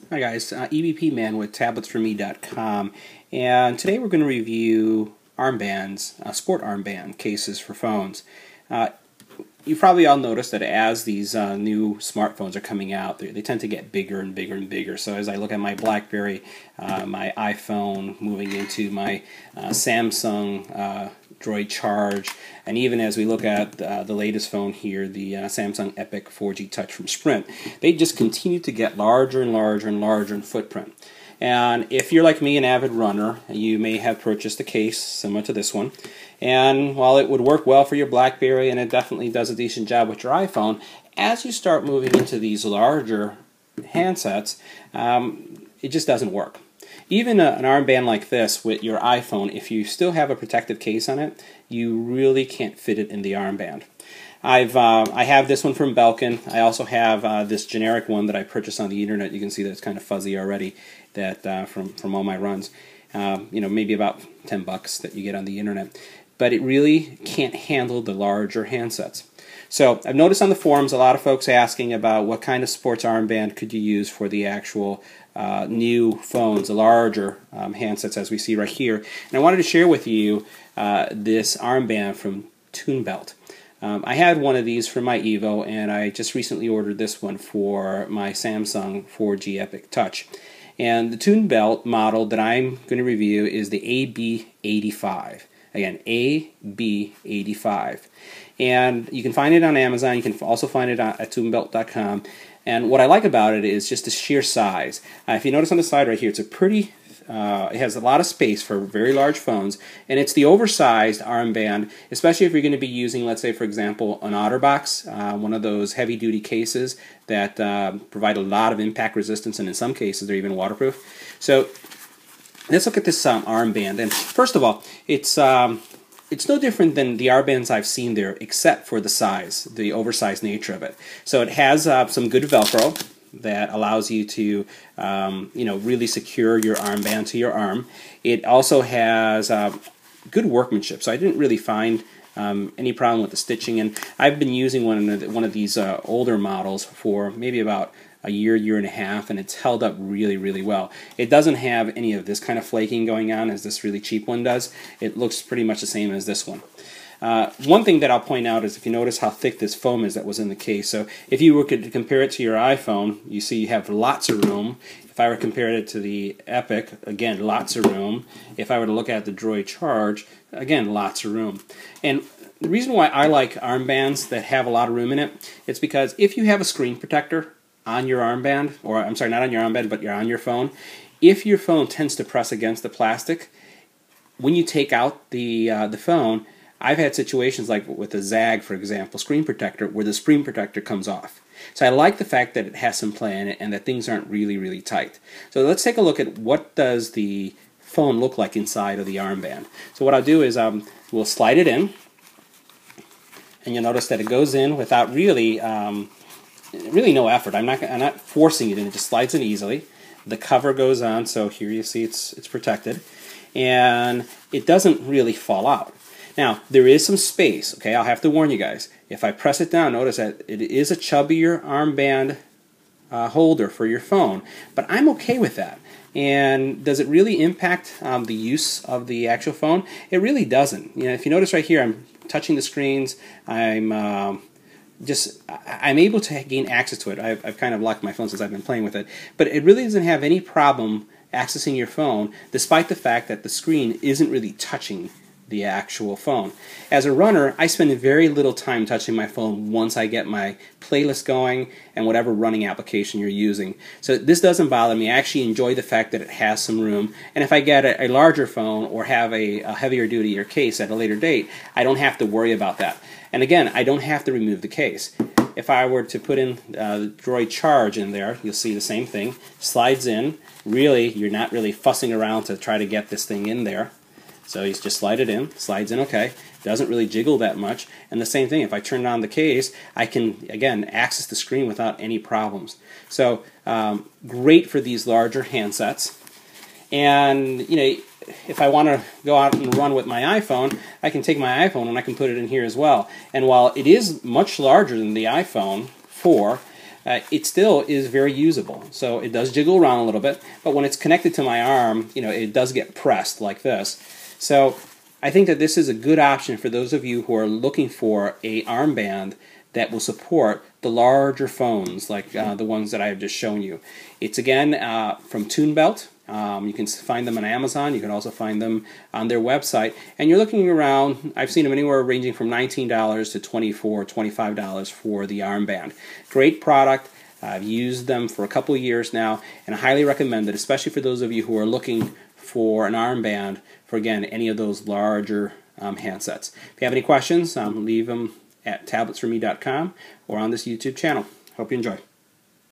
Hi guys, EBPMAN with tabletsforme.com, and today we're going to review armbands, sport armband cases for phones. You probably all noticed that as these new smartphones are coming out, they tend to get bigger and bigger and bigger. So as I look at my BlackBerry, my iPhone, moving into my Samsung Droid Charge, and even as we look at the latest phone here, the Samsung Epic 4G Touch from Sprint, they just continue to get larger and larger and larger in footprint. And if you're like me, an avid runner, you may have purchased a case similar to this one. And while it would work well for your BlackBerry, and it definitely does a decent job with your iPhone, as you start moving into these larger handsets, it just doesn't work. Even an armband like this with your iPhone, if you still have a protective case on it, you really can't fit it in the armband. I have this one from Belkin. I also have this generic one that I purchased on the internet. You can see that it's kind of fuzzy already. That from all my runs, maybe about $10 that you get on the internet. But it really can't handle the larger handsets. So I've noticed on the forums a lot of folks asking about what kind of sports armband could you use for the actual new phones, the larger handsets as we see right here. And I wanted to share with you this armband from TuneBelt. I had one of these for my Evo, and I just recently ordered this one for my Samsung 4G Epic Touch. And the TuneBelt model that I'm going to review is the AB85. Again, AB85. And you can find it on Amazon. You can also find it at tunebelt.com. And what I like about it is just the sheer size. If you notice on the side right here, it's a pretty it has a lot of space for very large phones, and it's the oversized armband, especially if you're going to be using, let's say, for example, an OtterBox, one of those heavy-duty cases that provide a lot of impact resistance, and in some cases they're even waterproof. So let's look at this armband. And first of all, it's no different than the armbands I've seen there, except for the size, the oversized nature of it. So it has some good Velcro that allows you to really secure your armband to your arm. It also has good workmanship, so I didn't really find any problem with the stitching. And I've been using one of these older models for maybe about a year and a half, and it's held up really, really well. It doesn't have any of this kind of flaking going on as this really cheap one does. It looks pretty much the same as this one. One thing that I'll point out is if you notice how thick this foam is that was in the case. So if you were to compare it to your iPhone, you see you have lots of room. If I were to compare it to the Epic, again, lots of room. If I were to look at the Droid Charge, again, lots of room. And the reason why I like armbands that have a lot of room in it, it's because if you have a screen protector on your armband, or I'm sorry, not on your armband, but you're on your phone, if your phone tends to press against the plastic, when you take out the phone, I've had situations like with a ZAG, for example, screen protector, where the screen protector comes off. So I like the fact that it has some play in it and that things aren't really, really tight. So let's take a look at what does the phone look like inside of the armband. So what I'll do is we'll slide it in, and you'll notice that it goes in without really no effort. I'm not forcing it in. It just slides in easily. The cover goes on, so here you see it's protected, and it doesn't really fall out. Now, there is some space, okay? I'll have to warn you guys. If I press it down, notice that it is a chubbier armband holder for your phone, but I'm okay with that. And does it really impact the use of the actual phone? It really doesn't. If you notice right here, I'm touching the screens. I'm able to gain access to it. I've kind of locked my phone since I've been playing with it, but it really doesn't have any problem accessing your phone, despite the fact that the screen isn't really touching the actual phone. As a runner, I spend very little time touching my phone once I get my playlist going and whatever running application you're using. So this doesn't bother me. I actually enjoy the fact that it has some room, and if I get a larger phone or have a heavier duty case at a later date, I don't have to worry about that. And again, I don't have to remove the case. If I were to put in the Droid Charge in there, you'll see the same thing. Slides in. Really, you're not really fussing around to try to get this thing in there. So you just slide it in, slides in okay, doesn't really jiggle that much, and the same thing, if I turn on the case, I can, again, access the screen without any problems. So, great for these larger handsets, and, if I want to go out and run with my iPhone, I can take my iPhone and I can put it in here as well. And while it is much larger than the iPhone 4, it still is very usable. So it does jiggle around a little bit, but when it's connected to my arm, it does get pressed like this. So I think that this is a good option for those of you who are looking for a armband that will support the larger phones like the ones that I have just shown you. It's again from Tunebelt. You can find them on Amazon. You can also find them on their website. And you're looking around, I've seen them anywhere ranging from $19 to $24, $25 for the armband. Great product. I've used them for a couple of years now, and I highly recommend it, especially for those of you who are looking for an armband for, again, any of those larger handsets. If you have any questions, leave them at tabletsforme.com or on this YouTube channel. Hope you enjoy.